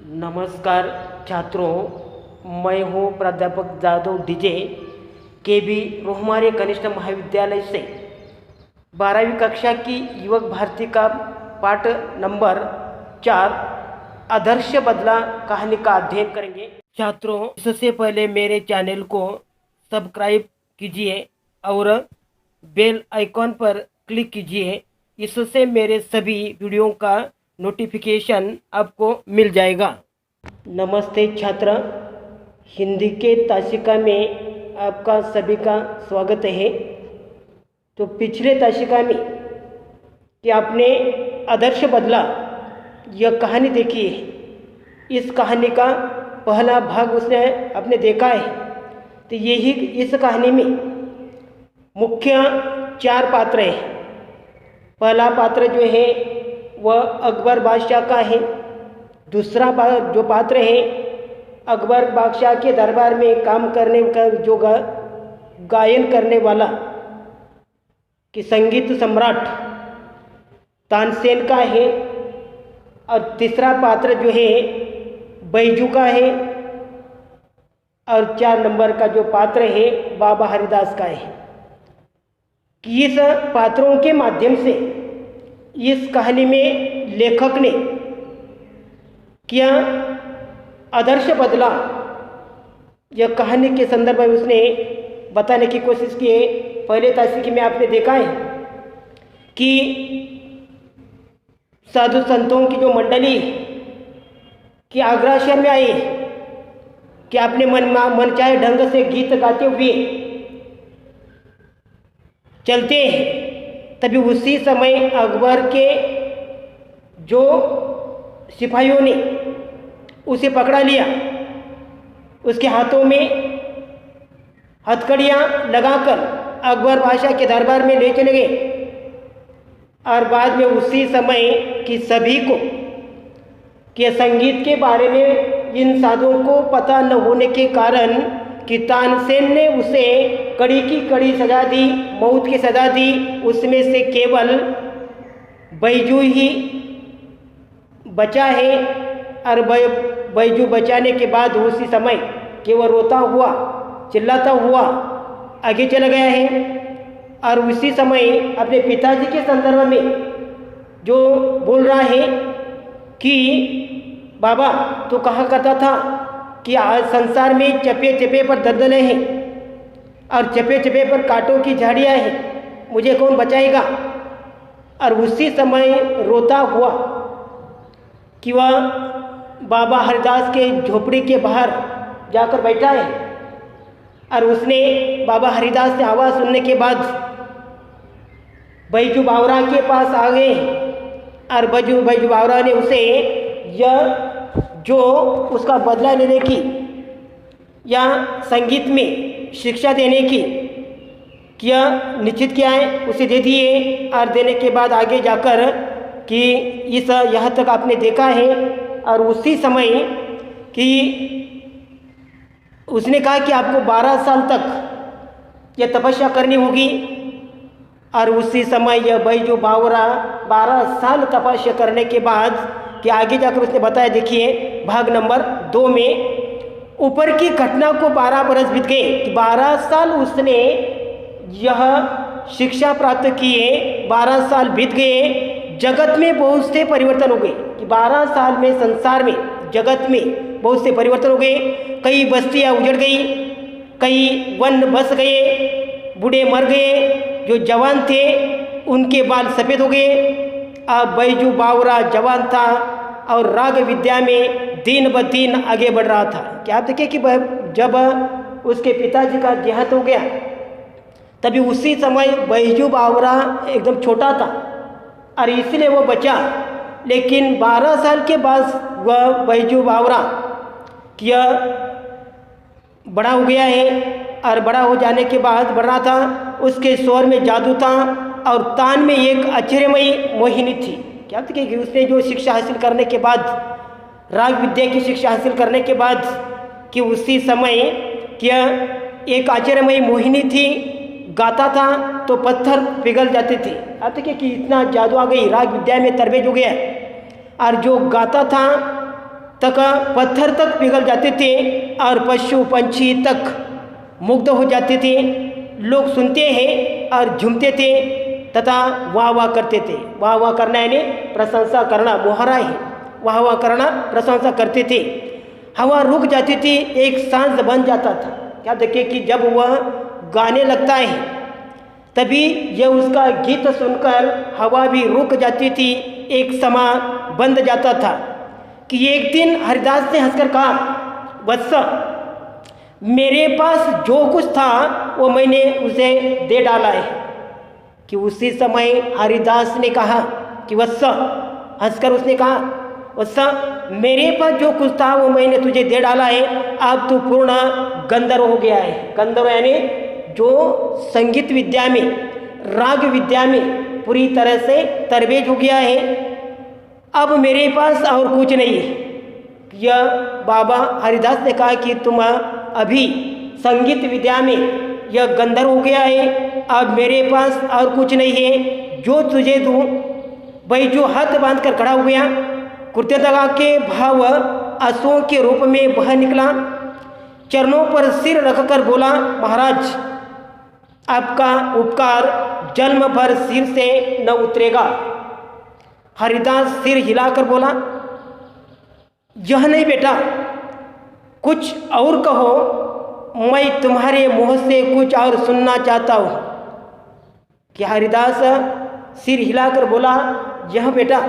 नमस्कार छात्रों, मैं हूँ प्राध्यापक जादव डीजे केबी रोहमारे कनिष्ठ महाविद्यालय से 12वीं कक्षा की युवक भारती का पाठ नंबर 4 आदर्श बदला कहानी का अध्ययन करेंगे। छात्रों, इससे पहले मेरे चैनल को सब्सक्राइब कीजिए और बेल आइकॉन पर क्लिक कीजिए। इससे मेरे सभी वीडियो का नोटिफिकेशन आपको मिल जाएगा। नमस्ते छात्र, हिंदी के ताशिका में आपका सभी का स्वागत है। तो पिछले ताशिका में कि आपने आदर्श बदला यह कहानी देखी है। इस कहानी का पहला भाग उसने आपने देखा है। तो यही इस कहानी में मुख्य 4 पात्र हैं। पहला पात्र जो है वह अकबर बादशाह का है। दूसरा जो पात्र है अकबर बादशाह के दरबार में काम करने का जो गायन करने वाला कि संगीत सम्राट तानसेन का है। और तीसरा पात्र जो है बैजू का है। और 4 नंबर का जो पात्र है बाबा हरिदास का है। कि इस पात्रों के माध्यम से इस कहानी में लेखक ने क्या आदर्श बदला यह कहानी के संदर्भ में उसने बताने की कोशिश की है। पहले ताशिके में आपने देखा है कि साधु संतों की जो मंडली कि आगरा शहर में आई कि अपने मन चाहे ढंग से गीत गाते हुए चलते हैं। तभी उसी समय अकबर के जो सिपाहियों ने उसे पकड़ा लिया। उसके हाथों में हथकड़ियाँ लगाकर अकबर बादशाह के दरबार में ले चले गए। और बाद में उसी समय कि सभी को कि संगीत के बारे में इन साधुओं को पता न होने के कारण कि तानसेन ने उसे कड़ी की कड़ी सजा दी, मौत की सजा दी। उसमें से केवल बैजू ही बचा है। और बैजू बचाने के बाद उसी समय केवल रोता हुआ चिल्लाता हुआ आगे चला गया है। और उसी समय अपने पिताजी के संदर्भ में जो बोल रहा है कि बाबा तो कहा करता था कि आज संसार में चप्पे चप्पे पर दलदलें हैं और चप्पे चप्पे पर कांटों की झाड़ियाँ हैं, मुझे कौन बचाएगा। और उसी समय रोता हुआ कि वह बाबा हरिदास के झोपड़ी के बाहर जाकर बैठा है। और उसने बाबा हरिदास से आवाज़ सुनने के बाद बैजू बावरा के पास आ गए। और बैजू बावरा ने उसे यह जो उसका बदला लेने की या संगीत में शिक्षा देने की क्या निश्चित किया है उसे दे दिए। और देने के बाद आगे जाकर कि इस यहाँ तक आपने देखा है। और उसी समय कि उसने कहा कि आपको 12 साल तक यह तपस्या करनी होगी। और उसी समय यह बैजू बावरा 12 साल तपस्या करने के बाद कि आगे जाकर उसने बताया, देखिए भाग नंबर 2 में ऊपर की घटना को 12 बरस बीत गए कि 12 साल उसने यह शिक्षा प्राप्त किए। 12 साल बीत गए, जगत में बहुत से परिवर्तन हो गए कि 12 साल में संसार में जगत में बहुत से परिवर्तन हो गए। कई बस्तियाँ उजड़ गई, कई वन बस गए, बूढ़े मर गए, जो जवान थे उनके बाल सफ़ेद हो गए। अब बैजू बावरा जवान था और राग विद्या में दिन ब दिन आगे बढ़ रहा था। क्या आप देखिए कि जब उसके पिताजी का देहांत हो गया तभी उसी समय बैजू बावरा एकदम छोटा था और इसलिए वो बचा। लेकिन 12 साल के बाद वह बैजू बावरा क्या बड़ा हो गया है। और बड़ा हो जाने के बाद बढ़ रहा था, उसके स्वर में जादू था और तान में एक आश्चर्यमयी मोहिनी थी। क्या देखिए कि उसने जो शिक्षा हासिल करने के बाद राग विद्या की शिक्षा हासिल करने के बाद कि उसी समय क्या एक आश्चर्यमयी मोहिनी थी, गाता था तो पत्थर पिघल जाते थे। अब देखिए कि इतना जादू आ गई, राग विद्या में तरबेज हो गया। और जो गाता था तक पत्थर तक पिघल जाते थे और पशु पंछी तक मुग्ध हो जाते थे। लोग सुनते हैं और झूमते थे तथा वाह वाह करते थे। वाह वाह करना यानी प्रशंसा करना, मुहारा है। वाह वाह करना, प्रशंसा करते थे। हवा रुक जाती थी, एक सांस बन जाता था। क्या देखिए कि जब वह गाने लगता है तभी यह उसका गीत सुनकर हवा भी रुक जाती थी, एक समा बंद जाता था। कि एक दिन हरिदास ने हंसकर कहा, वत्स, मेरे पास जो कुछ था वो मैंने उसे दे डाला है। कि उसी समय हरिदास ने कहा कि वत्स, हंसकर उसने कहा, वत्स, मेरे पास जो कुछ था वो मैंने तुझे दे डाला है, अब तू पूर्ण गंधर्व हो गया है। गंधर्व यानी जो संगीत विद्या में, राग विद्या में पूरी तरह से तरबेज हो गया है। अब मेरे पास और कुछ नहीं है। यह बाबा हरिदास ने कहा कि तुम अभी संगीत विद्या में यह गंधर्व हो गया है, अब मेरे पास और कुछ नहीं है जो तुझे दूँ। भाई जो हाथ बांध कर खड़ा हो गया, कृतज्ञता के भाव आंसुओं के रूप में बह निकला, चरणों पर सिर रखकर बोला, महाराज, आपका उपकार जन्म भर सिर से न उतरेगा। हरिदास सिर हिलाकर बोला, यह नहीं बेटा, कुछ और कहो, मैं तुम्हारे मुंह से कुछ और सुनना चाहता हूँ। कि हरिदास सिर हिलाकर बोला, यह बेटा,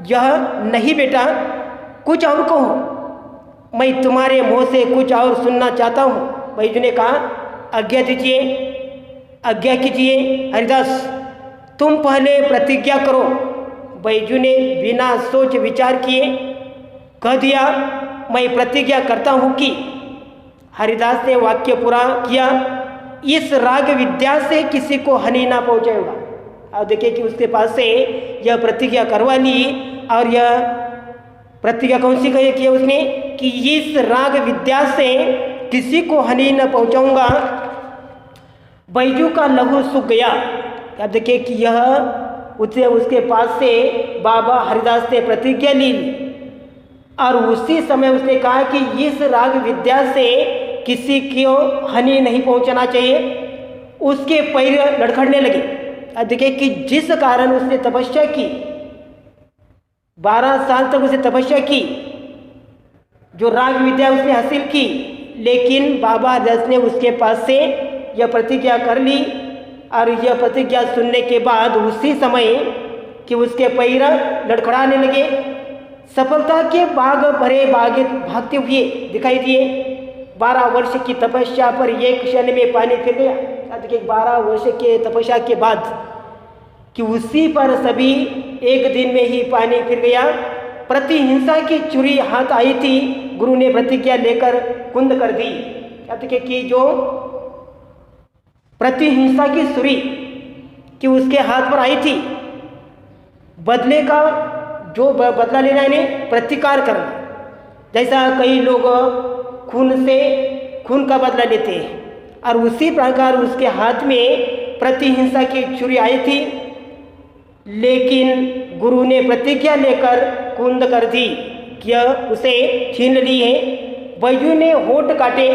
यह नहीं बेटा, कुछ और कहो, मैं तुम्हारे मुंह से कुछ और सुनना चाहता हूँ। बैजू ने कहा, आज्ञा दीजिए, आज्ञा कीजिए हरिदास, तुम पहले प्रतिज्ञा करो। बैजू ने बिना सोच विचार किए कह दिया, मैं प्रतिज्ञा करता हूँ कि हरिदास ने वाक्य पूरा किया, इस राग विद्या से किसी को हानि ना पहुँचाएगा। अब देखिए कि उसके पास से यह प्रतिज्ञा करवा ली, और यह प्रतिज्ञा कौन सी कही की उसने, कि इस राग विद्या से किसी को हानि न पहुँचाऊँगा। बैजू का लहू सूख गया। अब देखिए कि यह उसके पास से बाबा हरिदास ने प्रतिज्ञा ली, और उसी समय उसने कहा कि इस राग विद्या से किसी को हानि नहीं पहुंचना चाहिए। उसके पैर लड़खड़ने लगे। अब देखिए कि जिस कारण उसने तपस्या की, 12 साल तक उसे तपस्या की, जो राग विद्या उसने हासिल की, लेकिन बाबा हरिदास ने उसके पास से यह प्रतिज्ञा कर ली, और यह प्रतिज्ञा सुनने के बाद उसी समय कि उसके पैर लड़खड़ाने लगे। सफलता के बाग भरे बागे भागते हुए दिखाई दिए। 12 वर्ष की तपस्या पर एक क्षण में पानी फिर गया। 12 वर्ष के तपस्या के बाद कि उसी पर सभी एक दिन में ही पानी फिर गया। प्रतिहिंसा की छुरी हाथ आई थी, गुरु ने प्रतिज्ञा लेकर कुंद कर दी। कि जो प्रतिहिंसा की छुरी कि उसके हाथ पर आई थी, बदले का जो बदला लेना यानी प्रतिकार करना। जैसा कई लोग खून का बदला लेते हैं, और उसी प्रकार उसके हाथ में प्रतिहिंसा की छुरी आई थी, लेकिन गुरु ने प्रतिज्ञा लेकर कुंद कर दी कि उसे छीन ली है। बैजू ने होंठ काटे,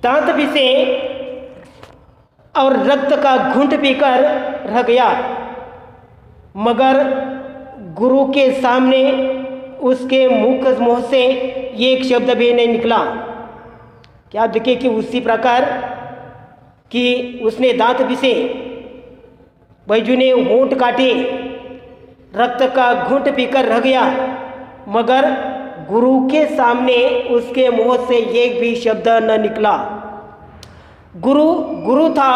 दांत पिसे और रक्त का घूंट पीकर रह गया, मगर गुरु के सामने उसके मुंह से एक शब्द भी नहीं निकला। क्या आप देखिए कि उसी प्रकार कि उसने दांत पिसे, बैजू ने होंठ काटे, रक्त का घूंट पीकर रह गया, मगर गुरु के सामने उसके मुंह से एक भी शब्द न निकला। गुरु था,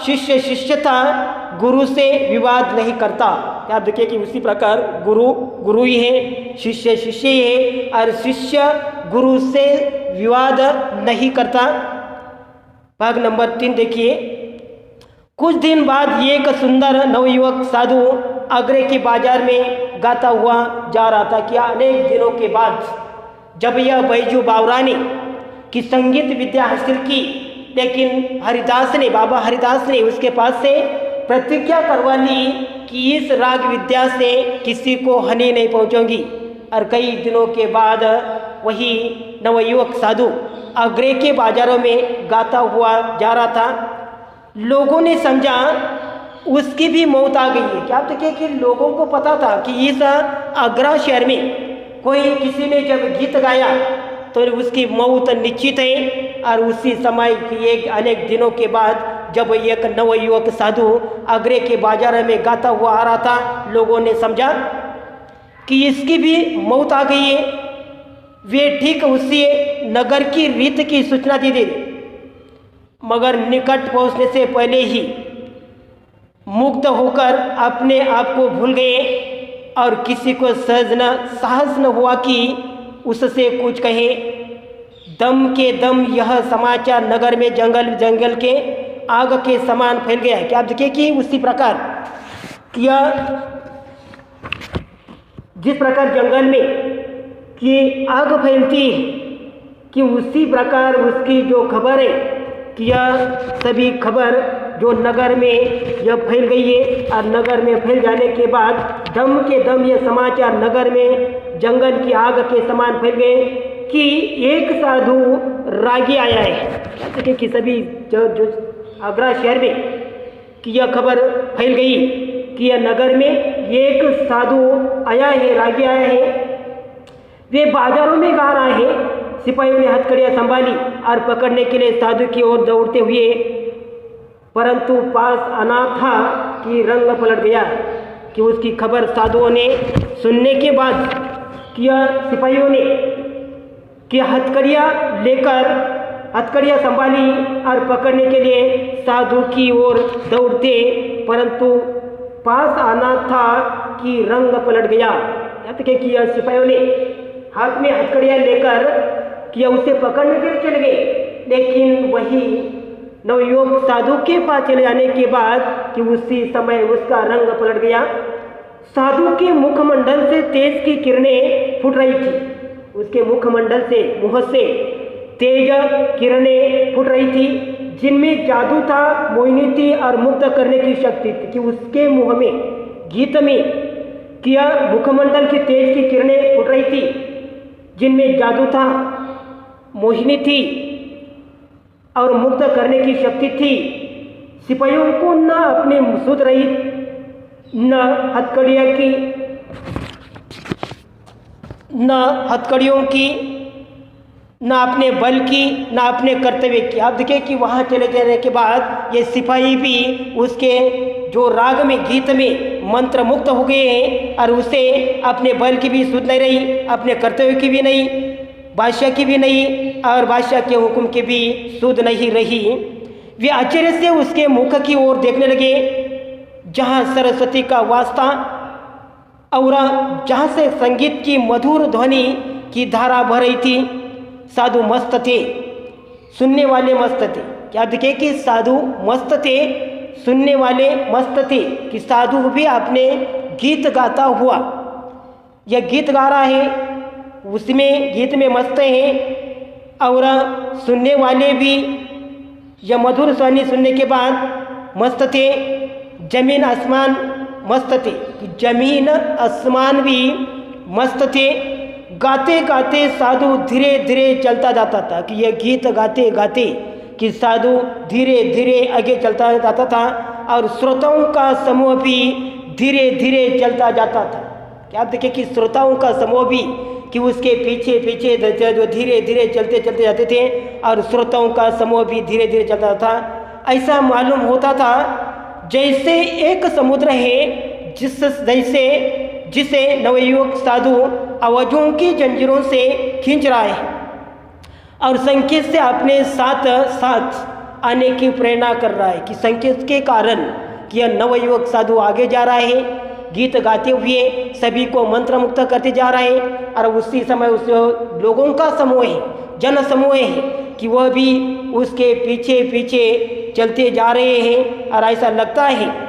शिष्य शिष्य था, गुरु से विवाद नहीं करता। आप देखिए कि उसी प्रकार गुरु ही है, शिष्य शिष्य ही है, और शिष्य गुरु से विवाद नहीं करता। भाग नंबर 3 देखिए। कुछ दिन बाद एक सुंदर नवयुवक साधु आगरे के बाजार में गाता हुआ जा रहा था। कि अनेक दिनों के बाद जब यह बैजू बावरा ने की संगीत विद्या हासिल की, लेकिन बाबा हरिदास ने उसके पास से प्रतिज्ञा करवा ली कि इस राग विद्या से किसी को हानि नहीं पहुंचेगी। और कई दिनों के बाद वही नवयुवक साधु आगरे के बाजारों में गाता हुआ जा रहा था। लोगों ने समझा उसकी भी मौत आ गई है। क्या आप देखिए कि लोगों को पता था कि इस आगरा शहर में कोई किसी ने जब गीत गाया तो उसकी मौत निश्चित है। और उसी समय की एक अनेक दिनों के बाद जब एक नवयुवक साधु आगरे के बाजार में गाता हुआ आ रहा था, लोगों ने समझा कि इसकी भी मौत आ गई है। वे ठीक उसी नगर की रीत की सूचना दे दी, मगर निकट पहुंचने से पहले ही मुक्त होकर अपने आप को भूल गए और किसी को साहस न हुआ कि उससे कुछ कहे। दम के दम यह समाचार नगर में जंगल के आग के समान फैल गया। क्या आप देखिए कि उसी प्रकार किया, जिस प्रकार जंगल में कि आग फैलती है कि उसी प्रकार उसकी जो खबर है कि यह सभी खबर जो नगर में यह फैल गई है। और नगर में फैल जाने के बाद दम के दम यह समाचार नगर में जंगल की आग के समान फैल गए कि एक साधु रागी आया है। जैसे कि सभी जो आगरा शहर में कि यह खबर फैल गई कि यह नगर में एक साधु आया है, रागी आया है। वे बाजारों में गा रहा है। सिपाहियों ने हथकड़ियाँ संभाली और पकड़ने के लिए साधु की ओर दौड़ते हुए, परंतु पास आना था कि रंग पलट गया कि उसकी खबर साधुओं ने सुनने के बाद किया सिपाहियों ने कि हथकड़ियाँ संभाली और पकड़ने के लिए साधु की ओर दौड़ते, परंतु पास आना था कि रंग पलट गया। किया सिपाहियों ने हाथ में हथकड़ियाँ लेकर किया उसे पकड़ने के लिए चले गए, लेकिन वही नवयुवक साधु के पास चले जाने के बाद कि उसी समय उसका रंग पलट गया। साधु के मुखमंडल से तेज की किरणें फूट रही थी। उसके मुखमंडल से, मुंह से तेज किरणें फूट रही थी, जिनमें जादू था, मोहिनी थी और मुक्त करने की शक्ति थी। कि उसके मुंह में, गीत में किया मुखमंडल की तेज की किरणें फूट रही थी, जिनमें जादू था, मोहिनी थी और मुक्त करने की शक्ति थी। सिपाहियों को न अपने सुध रही, न हथकड़ियों की, न अपने बल की, न अपने कर्तव्य की। आप देखिए कि वहाँ चले जाने के बाद ये सिपाही भी उसके जो राग में, गीत में मंत्र मुक्त हो गए हैं और उसे अपने बल की भी सुध नहीं रही, अपने कर्तव्य की भी नहीं, बादशाह की भी नहीं और बादशाह के हुक्म की भी सुध नहीं रही। वे आश्चर्य से उसके मुख की ओर देखने लगे जहाँ सरस्वती का वास था और जहाँ से संगीत की मधुर ध्वनि की धारा बह रही थी। साधु मस्त थे, सुनने वाले मस्त थे। क्या देखिए कि साधु मस्त थे, सुनने वाले मस्त थे कि साधु भी अपने गीत गाता हुआ, यह गीत गा रहा है, उसमें गीत में मस्त हैं और सुनने वाले भी यह मधुर ध्वनि सुनने के बाद मस्त थे। जमीन आसमान मस्त थे, जमीन आसमान भी मस्त थे। गाते गाते साधु धीरे धीरे चलता जाता था कि यह गीत गाते गाते कि साधु धीरे धीरे आगे चलता जाता था और श्रोताओं का समूह भी धीरे धीरे चलता जाता था। क्या आप देखिए कि श्रोताओं का समूह भी कि उसके पीछे पीछे जो धीरे धीरे चलते चलते जाते थे और श्रोताओं का समूह भी धीरे धीरे चलता था। ऐसा मालूम होता था जैसे एक समुद्र है जिसे नवयुवक साधु आवाज़ों की जंजीरों से खींच रहा है और संकेत से अपने साथ साथ आने की प्रेरणा कर रहा है। कि संकेत के कारण कि यह नवयुवक साधु आगे जा रहा है, गीत गाते हुए सभी को मंत्र मुक्त करते जा रहे हैं और उसी समय उस लोगों का समूह है, जन समूह है कि वह भी उसके पीछे पीछे चलते जा रहे हैं और ऐसा लगता है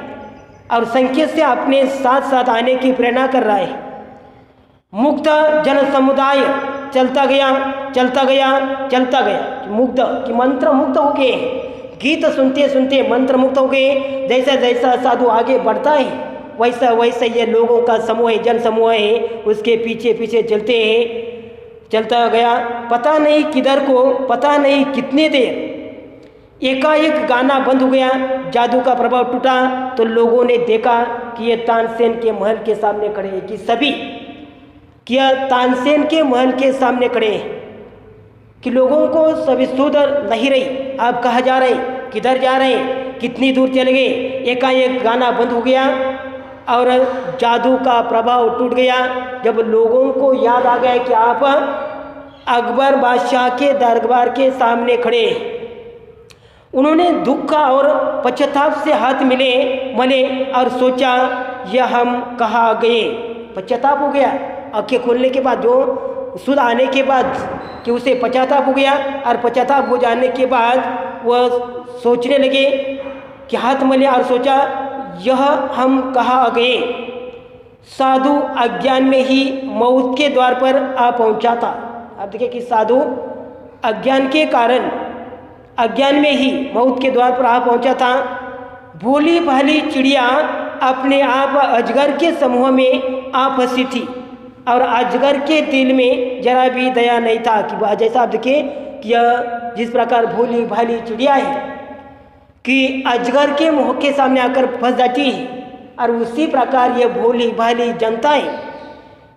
और संकेत से अपने साथ साथ आने की प्रेरणा कर रहा है। मुक्त जन समुदाय चलता गया चलता गया चलता गया, मुग्ध कि मंत्र मुक्त हो गए, गीत सुनते सुनते मंत्र मुक्त हो गए। जैसा जैसा साधु आगे बढ़ता है वैसा वैसा ये लोगों का समूह है, जन समूह है, उसके पीछे पीछे चलते हैं। चलता गया, पता नहीं किधर को, पता नहीं कितनी देर, एकाएक गाना बंद हो गया, जादू का प्रभाव टूटा। तो लोगों ने देखा कि ये तानसेन के महल के सामने खड़े हैं, कि सभी क्या तानसेन के महल के सामने खड़े हैं, कि लोगों को सभी सुधर नहीं रही, आप कहाँ जा रहे, किधर जा रहे हैं, कितनी दूर चले गए। एकाएक गाना बंद हो गया और जादू का प्रभाव टूट गया। जब लोगों को याद आ गया कि आप अकबर बादशाह के दरबार के सामने खड़े, उन्होंने दुख और पश्चाताप से हाथ मले और सोचा यह हम कहाँ गए। पश्चाताप हो गया, आंखें खोलने के बाद, जो सुध आने के बाद कि उसे पश्चाताप हो गया, और पश्चाताप हो जाने के बाद वह सोचने लगे कि हाथ मले और सोचा यह हम कहाँ गए। साधु अज्ञान में ही मौत के द्वार पर आ पहुँचा था। आप देखिए कि साधु अज्ञान के कारण, अज्ञान में ही मौत के द्वार पर आ पहुँचा था। भोली भाली चिड़िया अपने आप अजगर के समूह में आ फंसी थी, और अजगर के दिल में जरा भी दया नहीं था। कि जैसा आप देखिए कि यह जिस प्रकार भोली भाली चिड़िया है कि अजगर के मुंह के सामने आकर फंस जाती है, और उसी प्रकार ये भोली भाली जनता है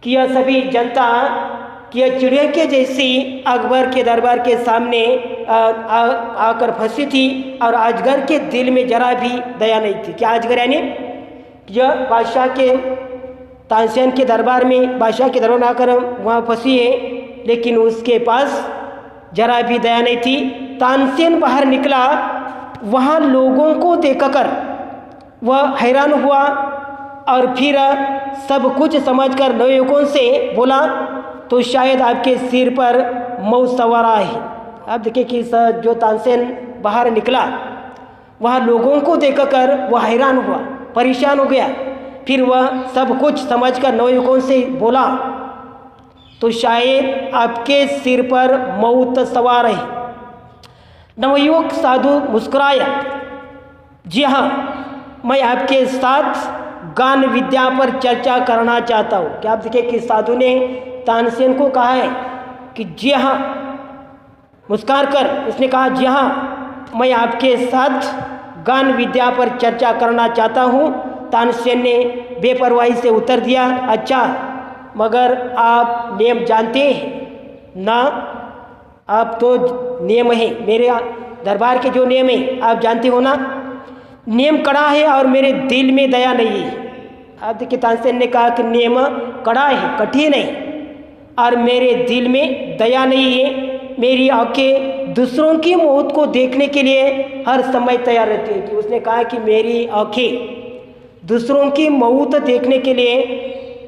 कि यह सभी जनता कि यह चिड़िया के जैसी अकबर के दरबार के सामने आकर फंसी थी, और अजगर के दिल में जरा भी दया नहीं थी। क्या अजगर यानी यह बादशाह के, तानसेन के दरबार में, बादशाह के दरबार में आकर वहाँ फंसी है, लेकिन उसके पास जरा भी दया नहीं थी। तानसेन बाहर निकला, वहाँ लोगों को देखकर वह हैरान हुआ, और फिर सब कुछ समझकर नवयुवकों से बोला तो शायद आपके सिर पर मौत सवार है। आप देखिए कि जो तानसेन बाहर निकला, वहाँ लोगों को देखकर वह हैरान हुआ, परेशान हो गया। फिर वह सब कुछ समझकर नवयुवकों से बोला तो शायद आपके सिर पर मौत सवार है। नवयुवक साधु मुस्कुराया, जी हाँ, मैं आपके साथ गान विद्या पर चर्चा करना चाहता हूँ। क्या आप देखिए कि साधु ने तानसेन को कहा है कि जी हाँ, मुस्कुरा कर उसने कहा जी हाँ, मैं आपके साथ गान विद्या पर चर्चा करना चाहता हूँ। तानसेन ने बेपरवाही से उत्तर दिया, अच्छा, मगर आप नियम जानते हैं ना? आप तो नियम है, मेरे दरबार के जो नियम है आप जानते हो ना? नियम कड़ा है और मेरे दिल में दया नहीं है। आप देखिए तानसेन ने कहा कि नियम कड़ा है, कठिन है, और मेरे दिल में दया नहीं है। मेरी आंखें दूसरों की मौत को देखने के लिए हर समय तैयार रहती है। कि उसने कहा कि मेरी आंखें दूसरों की मौत देखने के लिए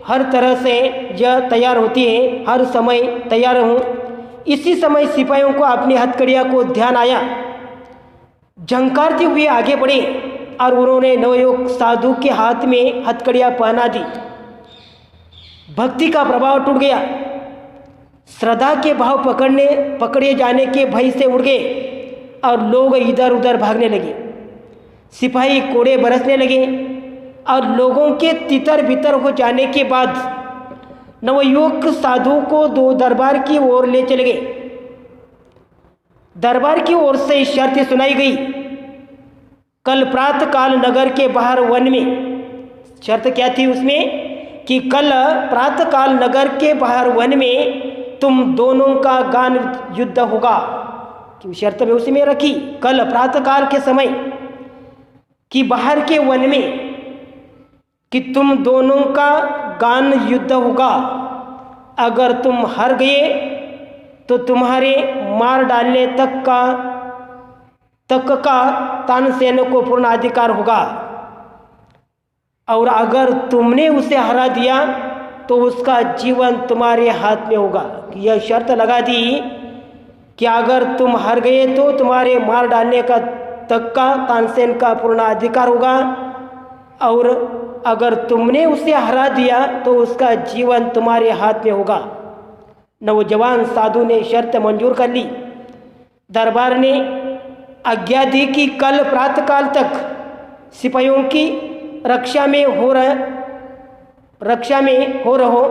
हर तरह से यह तैयार होती है, हर समय तैयार हूँ। इसी समय सिपाहियों को अपनी हथकड़ियाँ को ध्यान आया, झंकारते हुए आगे बढ़े, और उन्होंने नवयुवक साधु के हाथ में हथकड़ियाँ पहना दी। भक्ति का प्रभाव टूट गया, श्रद्धा के भाव पकड़े जाने के भय से उड़ गए, और लोग इधर उधर भागने लगे। सिपाही कोड़े बरसने लगे, और लोगों के तितर बितर हो जाने के बाद नवयुवक साधु को दो दरबार की ओर ले चले गए। दरबार की ओर से शर्त सुनाई गई, कल प्रातः काल नगर के बाहर वन में। शर्त क्या थी उसमें कि कल प्रातः काल नगर के बाहर वन में तुम दोनों का गान युद्ध होगा। कि शर्त में उसी में रखी, कल प्रातः काल के समय कि बाहर के वन में कि तुम दोनों का गान युद्ध होगा। अगर तुम हार गए तो तुम्हारे मार डालने तक का तानसेन को पूर्ण अधिकार होगा, और अगर तुमने उसे हरा दिया तो उसका जीवन तुम्हारे हाथ में होगा। यह शर्त लगा दी कि अगर तुम हार गए तो तुम्हारे मार डालने का तक का तानसेन का पूर्ण अधिकार होगा, और अगर तुमने उसे हरा दिया तो उसका जीवन तुम्हारे हाथ में होगा। नौजवान साधु ने शर्त मंजूर कर ली। दरबार ने आज्ञा दी कि कल प्रातःकाल तक सिपाहियों की रक्षा में हो रहो,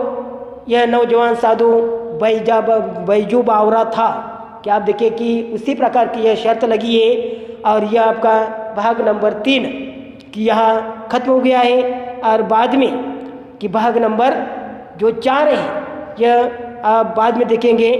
यह नौजवान साधु बैजू बावरा था। क्या आप देखिए कि उसी प्रकार की यह शर्त लगी है। और यह आपका भाग नंबर 3 कि यहाँ खत्म हो गया है। और बाद में कि भाग नंबर जो 4 है यह आप बाद में देखेंगे।